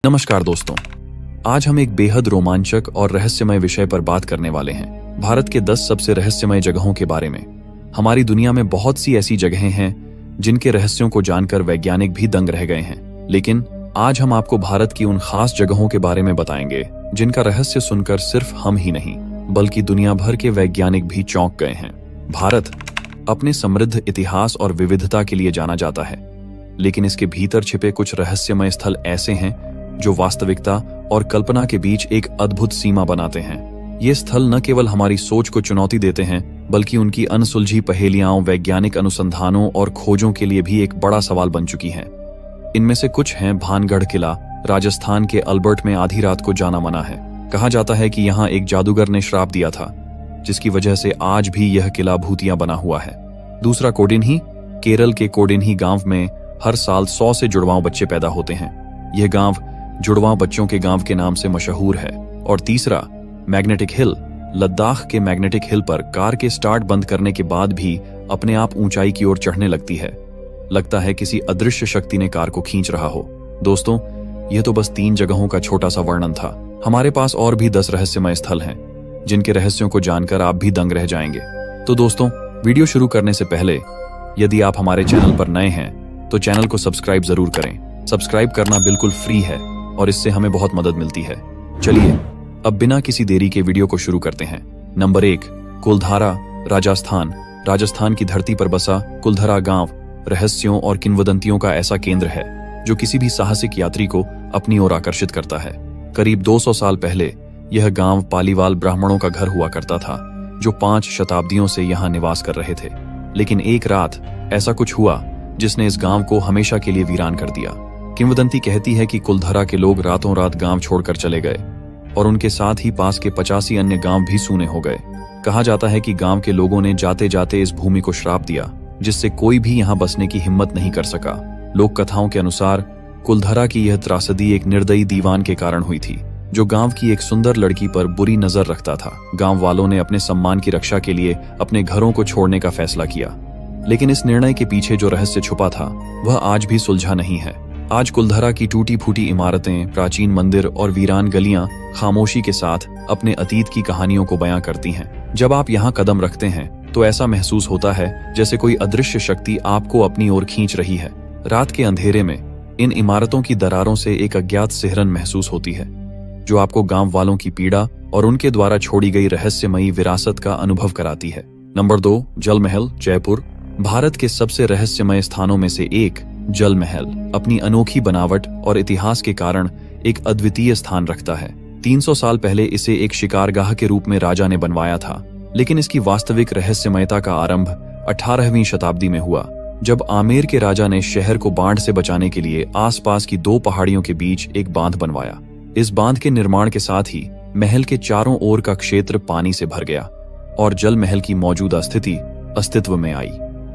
नमस्कार दोस्तों, आज हम एक बेहद रोमांचक और रहस्यमय विषय पर बात करने वाले हैं। भारत के 10 सबसे रहस्यमय जगहों के बारे में। हमारी दुनिया में बहुत सी ऐसी जगहें हैं जिनके रहस्यों को जानकर वैज्ञानिक भी दंग रह गए हैं, लेकिन आज हम आपको भारत की उन खास जगहों के बारे में बताएंगे जिनका रहस्य सुनकर सिर्फ हम ही नहीं बल्कि दुनिया भर के वैज्ञानिक भी चौंक गए हैं। भारत अपने समृद्ध इतिहास और विविधता के लिए जाना जाता है, लेकिन इसके भीतर छिपे कुछ रहस्यमय स्थल ऐसे हैं जो वास्तविकता और कल्पना के बीच एक अद्भुत सीमा बनाते हैं। ये स्थल न केवल हमारी सोच को चुनौती देते हैं बल्कि उनकी अनसुलझी पहेलियां, वैज्ञानिक अनुसंधानों और खोजों के लिए भी एक बड़ा सवाल बन चुकी हैं। इनमें से कुछ हैं भानगढ़ किला, राजस्थान के अल्बर्ट में आधी रात को जाना मना है। कहा जाता है कि यहाँ एक जादूगर ने श्राप दिया था, जिसकी वजह से आज भी यह किला भूतिया बना हुआ है। दूसरा कोडिन्ही, केरल के कोडिन्ही गांव में हर साल 100 से जुड़वां बच्चे पैदा होते हैं। यह गांव जुड़वां बच्चों के गांव के नाम से मशहूर है। और तीसरा मैग्नेटिक हिल, लद्दाख के मैग्नेटिक हिल पर कार के स्टार्ट बंद करने के बाद भी अपने आप ऊंचाई की ओर चढ़ने लगती है। लगता है किसी अदृश्य शक्ति ने कार को खींच रहा हो। दोस्तों, यह तो बस 3 जगहों का छोटा सा वर्णन था। हमारे पास और भी 10 रहस्यमय स्थल हैं जिनके रहस्यों को जानकर आप भी दंग रह जाएंगे। तो दोस्तों, वीडियो शुरू करने से पहले यदि आप हमारे चैनल पर नए हैं तो चैनल को सब्सक्राइब जरूर करें। सब्सक्राइब करना बिल्कुल फ्री है और इससे हमें बहुत मदद मिलती है। चलिए अब बिना किसी देरी के वीडियो को शुरू करते हैं। नंबर 1, कुलधारा, राजस्थान। राजस्थान की धरती पर बसा कुलधरा गांव रहस्यों और किंवदंतियों का ऐसा केंद्र है जो किसी भी साहसिक यात्री को अपनी ओर आकर्षित करता है। करीब 200 साल पहले यह गांव पालीवाल ब्राह्मणों का घर हुआ करता था, जो 5 शताब्दियों से यहाँ निवास कर रहे थे। लेकिन एक रात ऐसा कुछ हुआ जिसने इस गांव को हमेशा के लिए वीरान कर दिया। किंवदंती कहती है कि कुलधरा के लोग रातों रात गांव छोड़कर चले गए और उनके साथ ही पास के 85 अन्य गांव भी सूने हो गए। कहा जाता है कि गांव के लोगों ने जाते जाते इस भूमि को श्राप दिया, जिससे कोई भी यहाँ बसने की हिम्मत नहीं कर सका। लोक कथाओं के अनुसार कुलधरा की यह त्रासदी एक निर्दयी दीवान के कारण हुई थी, जो गांव की एक सुंदर लड़की पर बुरी नजर रखता था। गांव वालों ने अपने सम्मान की रक्षा के लिए अपने घरों को छोड़ने का फैसला किया, लेकिन इस निर्णय के पीछे जो रहस्य छुपा था वह आज भी सुलझा नहीं है। आज कुलधरा की टूटी फूटी इमारतें, प्राचीन मंदिर और वीरान गलियां खामोशी के साथ अपने अतीत की कहानियों को बयां करती हैं। जब आप यहाँ कदम रखते हैं तो ऐसा महसूस होता है जैसे कोई अदृश्य शक्ति आपको अपनी ओर खींच रही है। रात के अंधेरे में इन इमारतों की दरारों से एक अज्ञात सिहरन महसूस होती है, जो आपको गांव वालों की पीड़ा और उनके द्वारा छोड़ी गई रहस्यमयी विरासत का अनुभव कराती है। नंबर 2, जल महल, जयपुर। भारत के सबसे रहस्यमय स्थानों में से एक जल महल अपनी अनोखी बनावट और इतिहास के कारण एक अद्वितीय स्थान रखता है। 300 साल पहले इसे एक शिकारगाह के रूप में राजा ने बनवाया था, लेकिन इसकी वास्तविक रहस्यमयता का आरंभ 18वीं शताब्दी में हुआ, जब आमेर के राजा ने शहर को बाढ़ से बचाने के लिए आसपास की 2 पहाड़ियों के बीच एक बांध बनवाया। इस बांध के निर्माण के साथ ही महल के चारों ओर का क्षेत्र पानी से भर गया और जल महल की मौजूदा स्थिति अस्तित्व में आई।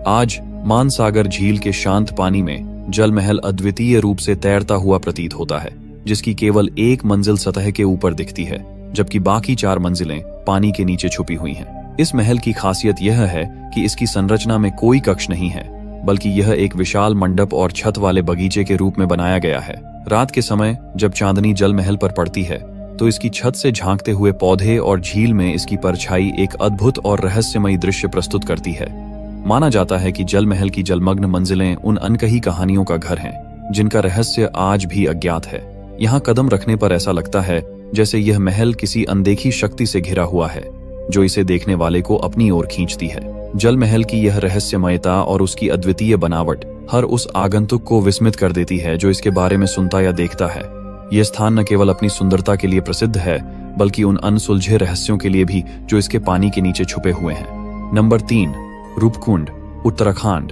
आज मानसागर झील के शांत पानी में जल महल अद्वितीय रूप से तैरता हुआ प्रतीत होता है, जिसकी केवल एक मंजिल सतह के ऊपर दिखती है, जबकि बाकी 4 मंजिलें पानी के नीचे छुपी हुई हैं। इस महल की खासियत यह है कि इसकी संरचना में कोई कक्ष नहीं है, बल्कि यह एक विशाल मंडप और छत वाले बगीचे के रूप में बनाया गया है। रात के समय जब चांदनी जल महल पर पड़ती है तो इसकी छत से झांकते हुए पौधे और झील में इसकी परछाई एक अद्भुत और रहस्यमयी दृश्य प्रस्तुत करती है। माना जाता है कि जल महल की जलमग्न मंजिलें उन अनकही कहानियों का घर हैं, जिनका रहस्य आज भी अज्ञात है। यहाँ कदम रखने पर ऐसा लगता है जैसे यह महल किसी अनदेखी शक्ति से घिरा हुआ है, जो इसे देखने वाले को अपनी ओर खींचती है। जल महल की यह रहस्यमयता और उसकी अद्वितीय बनावट हर उस आगंतुक को विस्मित कर देती है जो इसके बारे में सुनता या देखता है। यह स्थान न केवल अपनी सुंदरता के लिए प्रसिद्ध है, बल्कि उन अनसुलझे रहस्यों के लिए भी जो इसके पानी के नीचे छुपे हुए हैं। नंबर 3, रूपकुंड, उत्तराखंड।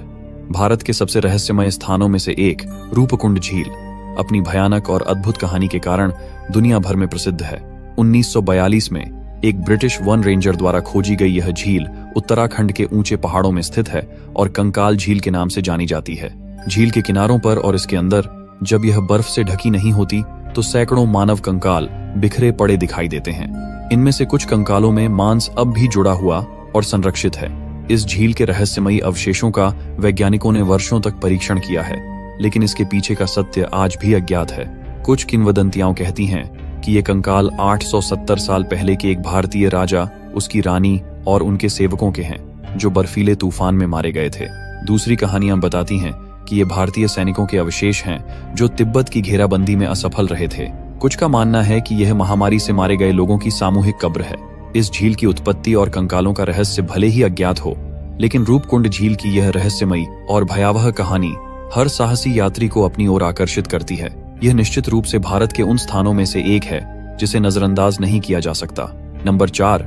भारत के सबसे रहस्यमय स्थानों में से एक रूपकुंड झील अपनी भयानक और अद्भुत कहानी के कारण दुनिया भर में प्रसिद्ध है। 1942 में एक ब्रिटिश वन रेंजर द्वारा खोजी गई यह झील उत्तराखंड के ऊंचे पहाड़ों में स्थित है और कंकाल झील के नाम से जानी जाती है। झील के किनारों पर और इसके अंदर जब यह बर्फ से ढकी नहीं होती तो सैकड़ों मानव कंकाल बिखरे पड़े दिखाई देते हैं। इनमें से कुछ कंकालों में मांस अब भी जुड़ा हुआ और संरक्षित है। इस झील के रहस्यमयी अवशेषों का वैज्ञानिकों ने वर्षों तक परीक्षण किया है, लेकिन इसके पीछे का सत्य आज भी अज्ञात है। कुछ किंवदंतियां कहती हैं कि ये कंकाल 870 साल पहले के एक भारतीय राजा, उसकी रानी और उनके सेवकों के हैं जो बर्फीले तूफान में मारे गए थे। दूसरी कहानियां बताती हैं कि ये भारतीय सैनिकों के अवशेष हैं जो तिब्बत की घेराबंदी में असफल रहे थे। कुछ का मानना है कि यह महामारी से मारे गए लोगों की सामूहिक कब्र है। इस झील की उत्पत्ति और कंकालों का रहस्य भले ही अज्ञात हो, लेकिन रूपकुंड झील की यह रहस्यमयी और भयावह कहानी हर साहसी यात्री को अपनी ओर आकर्षित करती है। यह निश्चित रूप से भारत के उन स्थानों में से एक है जिसे नजरअंदाज नहीं किया जा सकता। नंबर 4,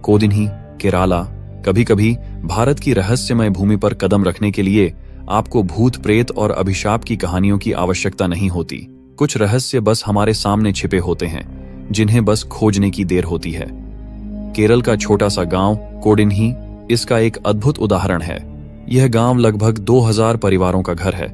कोदिन्ही, केराला। कभी कभी भारत की रहस्यमय भूमि पर कदम रखने के लिए आपको भूत प्रेत और अभिशाप की कहानियों की आवश्यकता नहीं होती। कुछ रहस्य बस हमारे सामने छिपे होते हैं, जिन्हें बस खोजने की देर होती है। केरल का छोटा सा गांव कोडिन्ही इसका एक अद्भुत उदाहरण है। यह गांव लगभग 2000 परिवारों का घर है,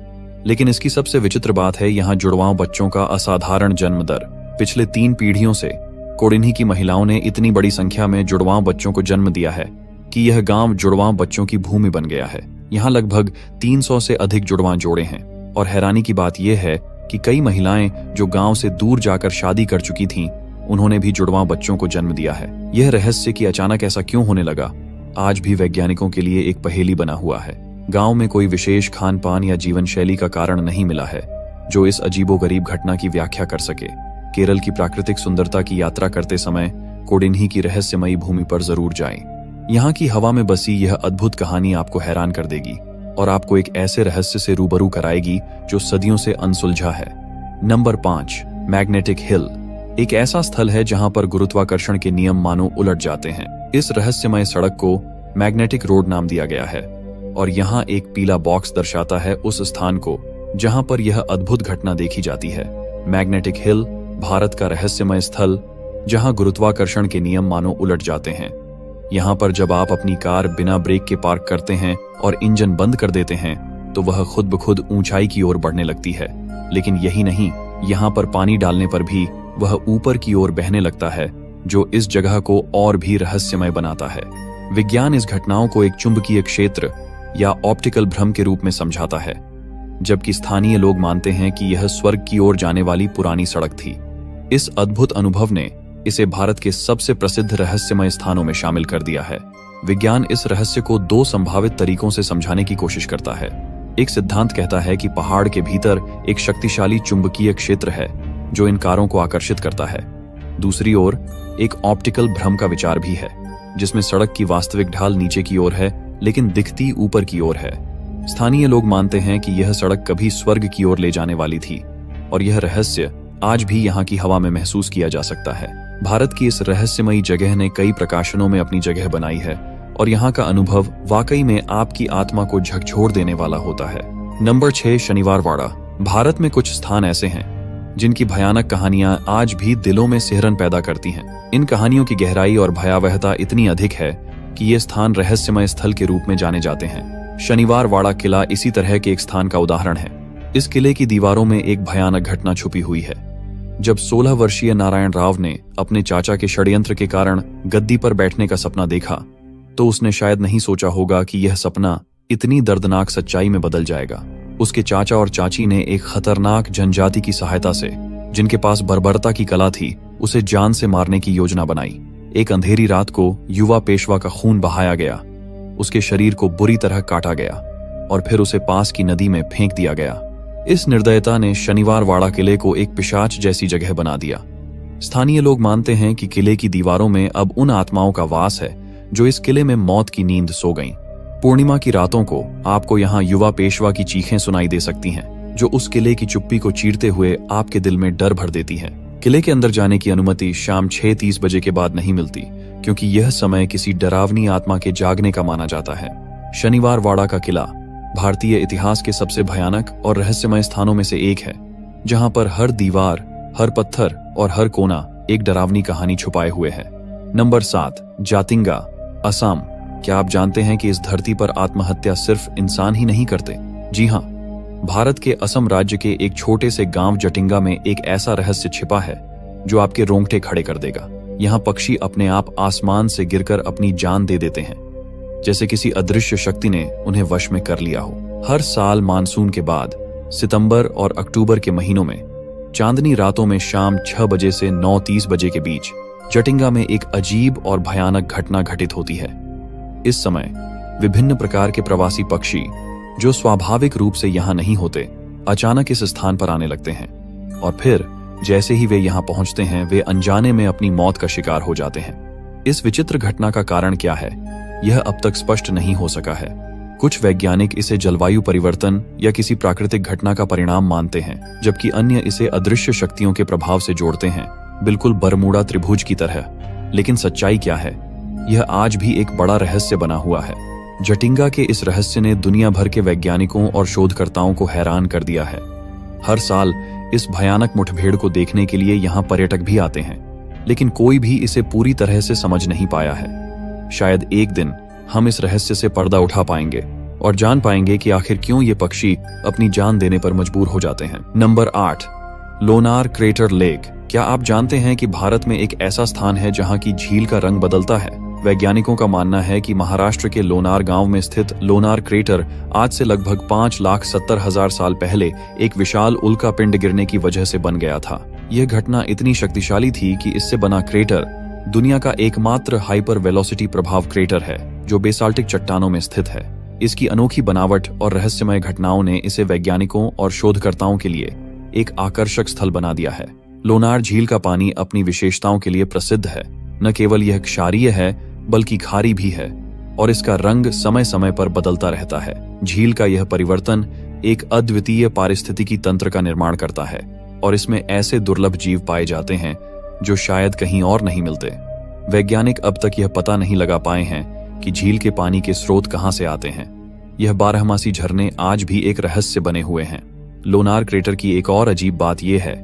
लेकिन इसकी सबसे विचित्र बात है यहाँ जुड़वां बच्चों का असाधारण जन्म दर। पिछले 3 पीढ़ियों से कोडिन्ही की महिलाओं ने इतनी बड़ी संख्या में जुड़वां बच्चों को जन्म दिया है कि यह गांव जुड़वां बच्चों की भूमि बन गया है। यहाँ लगभग 300 से अधिक जुड़वां जोड़े हैं, और हैरानी की बात यह है कि कई महिलाएं जो गांव से दूर जाकर शादी कर चुकी थीं, उन्होंने भी जुड़वां बच्चों को जन्म दिया है। यह रहस्य कि अचानक ऐसा क्यों होने लगा, आज भी वैज्ञानिकों के लिए एक पहेली बना हुआ है। गांव में कोई विशेष खान पान या जीवन शैली का कारण नहीं मिला है जो इस अजीबोगरीब घटना की व्याख्या कर सके। केरल की प्राकृतिक सुंदरता की यात्रा करते समय कोडिन्ही की रहस्यमयी भूमि पर जरूर जाएं। यहाँ की हवा में बसी यह अद्भुत कहानी आपको हैरान कर देगी और आपको एक ऐसे रहस्य से रूबरू कराएगी जो सदियों से अनसुलझा है। Number 5, magnetic hill. एक ऐसा स्थल है जहां पर गुरुत्वाकर्षण के नियम मानो उलट जाते हैं। इस रहस्यमय सड़क को मैग्नेटिक रोड नाम दिया गया है, और यहाँ एक पीला बॉक्स दर्शाता है उस स्थान को जहां पर यह अद्भुत घटना देखी जाती है। मैग्नेटिक हिल भारत का रहस्यमय स्थल जहां गुरुत्वाकर्षण के नियम मानो उलट जाते हैं। यहाँ पर जब आप अपनी कार बिना ब्रेक के पार्क करते हैं और इंजन बंद कर देते हैं तो वह खुद ब खुद ऊंचाई की ओर बढ़ने लगती है। लेकिन यही नहीं, यहाँ पर पानी डालने पर भी वह ऊपर की ओर बहने लगता है, जो इस जगह को और भी रहस्यमय बनाता है। विज्ञान इस घटनाओं को एक चुंबकीय क्षेत्र या ऑप्टिकल भ्रम के रूप में समझाता है, जबकि स्थानीय लोग मानते हैं कि यह स्वर्ग की ओर जाने वाली पुरानी सड़क थी। इस अद्भुत अनुभव ने इसे भारत के सबसे प्रसिद्ध रहस्यमय स्थानों में शामिल कर दिया है। विज्ञान इस रहस्य को 2 संभावित तरीकों से समझाने की कोशिश करता है। एक सिद्धांत कहता है कि पहाड़ के भीतर एक शक्तिशाली चुंबकीय क्षेत्र है जो इन कारों को आकर्षित करता है। दूसरी ओर एक ऑप्टिकल भ्रम का विचार भी है, जिसमें सड़क की वास्तविक ढाल नीचे की ओर है लेकिन दिखती ऊपर की ओर है। स्थानीय लोग मानते हैं कि यह सड़क कभी स्वर्ग की ओर ले जाने वाली थी, और यह रहस्य आज भी यहाँ की हवा में महसूस किया जा सकता है। भारत की इस रहस्यमयी जगह ने कई प्रकाशनों में अपनी जगह बनाई है, और यहाँ का अनुभव वाकई में आपकी आत्मा को झकझोर देने वाला होता है। नंबर 6, शनिवार वाड़ा। भारत में कुछ स्थान ऐसे हैं जिनकी भयानक कहानियां आज भी दिलों में सिहरन पैदा करती हैं। इन कहानियों की गहराई और भयावहता इतनी अधिक है कि ये स्थान रहस्यमय स्थल के रूप में जाने जाते हैं। शनिवार वाड़ा किला इसी तरह के एक स्थान का उदाहरण है। इस किले की दीवारों में एक भयानक घटना छुपी हुई है। जब 16 वर्षीय नारायण राव ने अपने चाचा के षड्यंत्र के कारण गद्दी पर बैठने का सपना देखा, तो उसने शायद नहीं सोचा होगा कि यह सपना इतनी दर्दनाक सच्चाई में बदल जाएगा। उसके चाचा और चाची ने एक खतरनाक जनजाति की सहायता से, जिनके पास बर्बरता की कला थी, उसे जान से मारने की योजना बनाई। एक अंधेरी रात को युवा पेशवा का खून बहाया गया, उसके शरीर को बुरी तरह काटा गया और फिर उसे पास की नदी में फेंक दिया गया। इस निर्दयता ने शनिवार वाड़ा किले को एक पिशाच जैसी जगह बना दिया। स्थानीय लोग मानते हैं कि किले की दीवारों में अब उन आत्माओं का वास है जो इस किले में मौत की नींद सो गईं। पूर्णिमा की रातों को आपको यहाँ युवा पेशवा की चीखें सुनाई दे सकती हैं, जो उस किले की चुप्पी को चीरते हुए आपके दिल में डर भर देती है। किले के अंदर जाने की अनुमति शाम 6:30 बजे के बाद नहीं मिलती, क्योंकि यह समय किसी डरावनी आत्मा के जागने का माना जाता है। शनिवार वाड़ा का किला भारतीय इतिहास के सबसे भयानक और रहस्यमय स्थानों में से एक है, जहां पर हर दीवार, हर पत्थर और हर कोना एक डरावनी कहानी छुपाए हुए है। नंबर 7, जातिंगा, असम। क्या आप जानते हैं कि इस धरती पर आत्महत्या सिर्फ इंसान ही नहीं करते? जी हाँ, भारत के असम राज्य के एक छोटे से गांव जटिंगा में एक ऐसा रहस्य छिपा है जो आपके रोंगटे खड़े कर देगा। यहाँ पक्षी अपने आप आसमान से गिरकर अपनी जान दे देते हैं, जैसे किसी अदृश्य शक्ति ने उन्हें वश में कर लिया हो। हर साल मानसून के बाद सितंबर और अक्टूबर के महीनों में चांदनी रातों में शाम 6 बजे से 9:30 बजे के बीच जटिंगा में एक अजीब और भयानक घटना घटित होती है। इस समय विभिन्न प्रकार के प्रवासी पक्षी जो स्वाभाविक रूप से यहाँ नहीं होते, अचानक इस स्थान पर आने लगते हैं और फिर जैसे ही वे यहाँ पहुंचते हैं वे अनजाने में अपनी मौत का शिकार हो जाते हैं। इस विचित्र घटना का कारण क्या है, यह अब तक स्पष्ट नहीं हो सका है। कुछ वैज्ञानिक इसे जलवायु परिवर्तन या किसी प्राकृतिक घटना का परिणाम मानते हैं, जबकि अन्य इसे अदृश्य शक्तियों के प्रभाव से जोड़ते हैं, बिल्कुल बरमूडा त्रिभुज की तरह। लेकिन सच्चाई क्या है, यह आज भी एक बड़ा रहस्य बना हुआ है। जटिंगा के इस रहस्य ने दुनिया भर के वैज्ञानिकों और शोधकर्ताओं को हैरान कर दिया है। हर साल इस भयानक मुठभेड़ को देखने के लिए यहाँ पर्यटक भी आते हैं, लेकिन कोई भी इसे पूरी तरह से समझ नहीं पाया है। शायद एक दिन हम इस रहस्य से पर्दा उठा पाएंगे और जान पाएंगे कि आखिर क्यों ये पक्षी अपनी जान देने पर मजबूर हो जाते हैं। Number 8, Lonar crater lake. क्या आप जानते हैं कि भारत में एक ऐसा स्थान है जहां की झील का रंग बदलता है? वैज्ञानिकों का मानना है कि महाराष्ट्र के लोनार गांव में स्थित लोनार क्रेटर आज से लगभग 5,70,000 साल पहले एक विशाल उल्का पिंड गिरने की वजह से बन गया था। यह घटना इतनी शक्तिशाली थी कि इससे बना क्रेटर दुनिया का एकमात्र हाइपर वेलोसिटी प्रभाव क्रेटर है जो बेसाल्टिक चट्टानों में स्थित है। इसकी अनोखी बनावट और रहस्यमय घटनाओं ने इसे वैज्ञानिकों और शोधकर्ताओं के लिए एक आकर्षक स्थल बना दिया है। लोनार झील का पानी अपनी विशेषताओं के लिए प्रसिद्ध है। न केवल यह क्षारीय है बल्कि खारी भी है और इसका रंग समय समय पर बदलता रहता है। झील का यह परिवर्तन एक अद्वितीय पारिस्थितिकी तंत्र का निर्माण करता है और इसमें ऐसे दुर्लभ जीव पाए जाते हैं जो शायद कहीं और नहीं मिलते। वैज्ञानिक अब तक यह पता नहीं लगा पाए हैं कि झील के पानी के स्रोत कहां से आते हैं। यह बारहमासी झरने आज भी एक रहस्य बने हुए हैं। लोनार क्रेटर की एक और अजीब बात यह है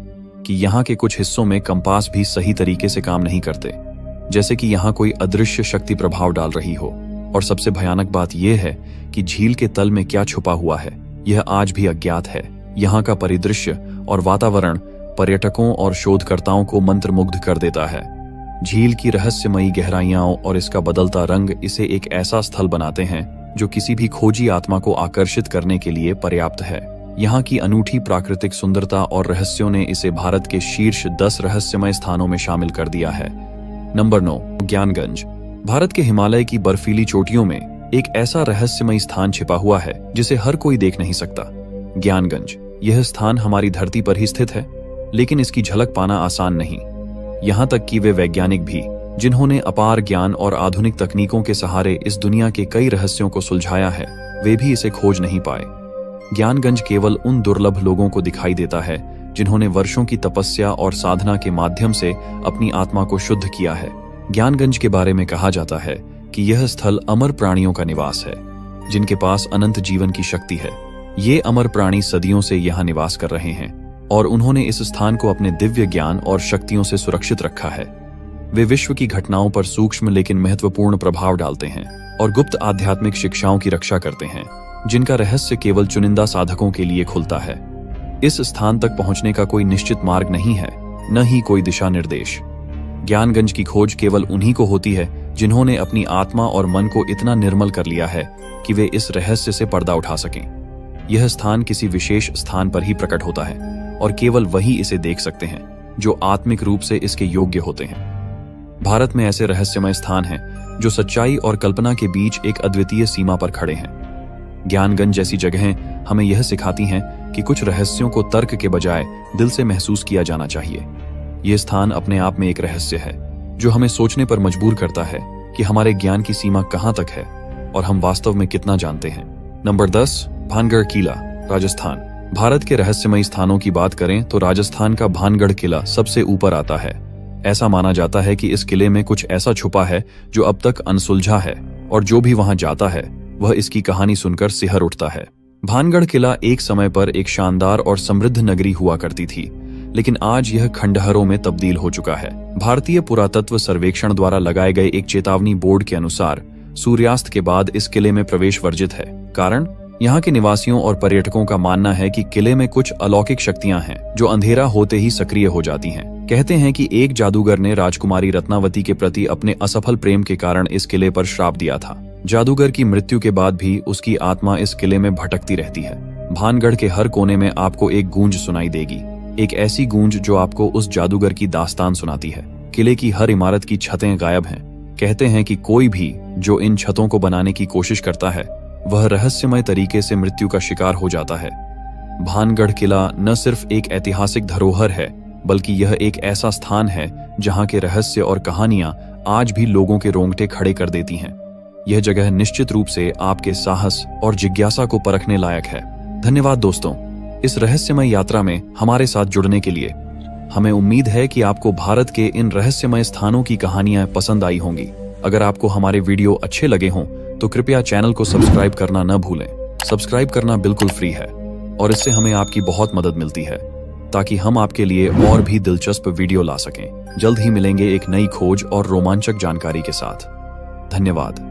कि यहाँ के कुछ हिस्सों में कंपास भी सही तरीके से काम नहीं करते, जैसे कि यहाँ कोई अदृश्य शक्ति प्रभाव डाल रही हो। और सबसे भयानक बात यह है कि झील के तल में क्या छुपा हुआ है यह आज भी अज्ञात है। यहाँ का परिदृश्य और वातावरण पर्यटकों और शोधकर्ताओं को मंत्रमुग्ध कर देता है। झील की रहस्यमयी गहराइयां और इसका बदलता रंग इसे एक ऐसा स्थल बनाते हैं जो किसी भी खोजी आत्मा को आकर्षित करने के लिए पर्याप्त है। यहाँ की अनूठी प्राकृतिक सुंदरता और रहस्यों ने इसे भारत के शीर्ष 10 रहस्यमय स्थानों में शामिल कर दिया है। नंबर 9, ज्ञानगंज। भारत के हिमालय की बर्फीली चोटियों में एक ऐसा रहस्यमय स्थान छिपा हुआ है जिसे हर कोई देख नहीं सकता। ज्ञानगंज। यह स्थान हमारी धरती पर ही स्थित है, लेकिन इसकी झलक पाना आसान नहीं। यहाँ तक कि वे वैज्ञानिक भी जिन्होंने अपार ज्ञान और आधुनिक तकनीकों के सहारे इस दुनिया के कई रहस्यों को सुलझाया है, वे भी इसे खोज नहीं पाए। ज्ञानगंज केवल उन दुर्लभ लोगों को दिखाई देता है जिन्होंने वर्षों की तपस्या और साधना के माध्यम से अपनी आत्मा को शुद्ध किया है। ज्ञानगंज के बारे में कहा जाता है कि यह स्थल अमर प्राणियों का निवास है जिनके पास अनंत जीवन की शक्ति है। ये अमर प्राणी सदियों से यहाँ निवास कर रहे हैं और उन्होंने इस स्थान को अपने दिव्य ज्ञान और शक्तियों से सुरक्षित रखा है। वे विश्व की घटनाओं पर सूक्ष्म लेकिन महत्वपूर्ण प्रभाव डालते हैं और गुप्त आध्यात्मिक शिक्षाओं की रक्षा करते हैं जिनका रहस्य केवल चुनिंदा साधकों के लिए खुलता है। इस स्थान तक पहुंचने का कोई निश्चित मार्ग नहीं है, न ही कोई दिशा निर्देश। ज्ञानगंज की खोज केवल उन्हीं को होती है जिन्होंने अपनी आत्मा और मन को इतना निर्मल कर लिया है कि वे इस रहस्य से पर्दा उठा सकें। यह स्थान किसी विशेष स्थान पर ही प्रकट होता है और केवल वही इसे देख सकते हैं जो आत्मिक रूप से इसके योग्य होते हैं। भारत में ऐसे रहस्यमय स्थान हैं जो सच्चाई और कल्पना के बीच एक अद्वितीय सीमा पर खड़े हैं। ज्ञानगंज जैसी जगहें हमें यह सिखाती हैं कि कुछ रहस्यों को तर्क के बजाय दिल से महसूस किया जाना चाहिए। यह स्थान अपने आप में एक रहस्य है जो हमें सोचने पर मजबूर करता है कि हमारे ज्ञान की सीमा कहां तक है और हम वास्तव में कितना जानते हैं। नंबर 10, भानगढ़ किला, राजस्थान। भारत के रहस्यमयी स्थानों की बात करें तो राजस्थान का भानगढ़ किला सबसे ऊपर आता है। ऐसा माना जाता है कि इस किले में कुछ ऐसा छुपा है जो अब तक अनसुलझा है और जो भी वहां जाता है वह इसकी कहानी सुनकर सिहर उठता है। भानगढ़ किला एक समय पर एक शानदार और समृद्ध नगरी हुआ करती थी, लेकिन आज यह खंडहरों में तब्दील हो चुका है। भारतीय पुरातत्व सर्वेक्षण द्वारा लगाए गए एक चेतावनी बोर्ड के अनुसार सूर्यास्त के बाद इस किले में प्रवेश वर्जित है। कारण, यहाँ के निवासियों और पर्यटकों का मानना है कि किले में कुछ अलौकिक शक्तियां हैं जो अंधेरा होते ही सक्रिय हो जाती हैं। कहते हैं कि एक जादूगर ने राजकुमारी रत्नावती के प्रति अपने असफल प्रेम के कारण इस किले पर श्राप दिया था। जादूगर की मृत्यु के बाद भी उसकी आत्मा इस किले में भटकती रहती है। भानगढ़ के हर कोने में आपको एक गूंज सुनाई देगी, एक ऐसी गूंज जो आपको उस जादूगर की दास्तान सुनाती है। किले की हर इमारत की छतें गायब हैं। कहते हैं कि कोई भी जो इन छतों को बनाने की कोशिश करता है वह रहस्यमय तरीके से मृत्यु का शिकार हो जाता है। भानगढ़ किला न सिर्फ एक ऐतिहासिक धरोहर है, बल्कि यह एक ऐसा स्थान है जहां के रहस्य और कहानियां आज भी लोगों के रोंगटे खड़े कर देती हैं। यह जगह निश्चित रूप से आपके साहस और जिज्ञासा को परखने लायक है। धन्यवाद दोस्तों, इस रहस्यमय यात्रा में हमारे साथ जुड़ने के लिए। हमें उम्मीद है कि आपको भारत के इन रहस्यमय स्थानों की कहानियां पसंद आई होंगी। अगर आपको हमारे वीडियो अच्छे लगे हों तो कृपया चैनल को सब्सक्राइब करना न भूलें। सब्सक्राइब करना बिल्कुल फ्री है और इससे हमें आपकी बहुत मदद मिलती है, ताकि हम आपके लिए और भी दिलचस्प वीडियो ला सकें। जल्द ही मिलेंगे एक नई खोज और रोमांचक जानकारी के साथ। धन्यवाद।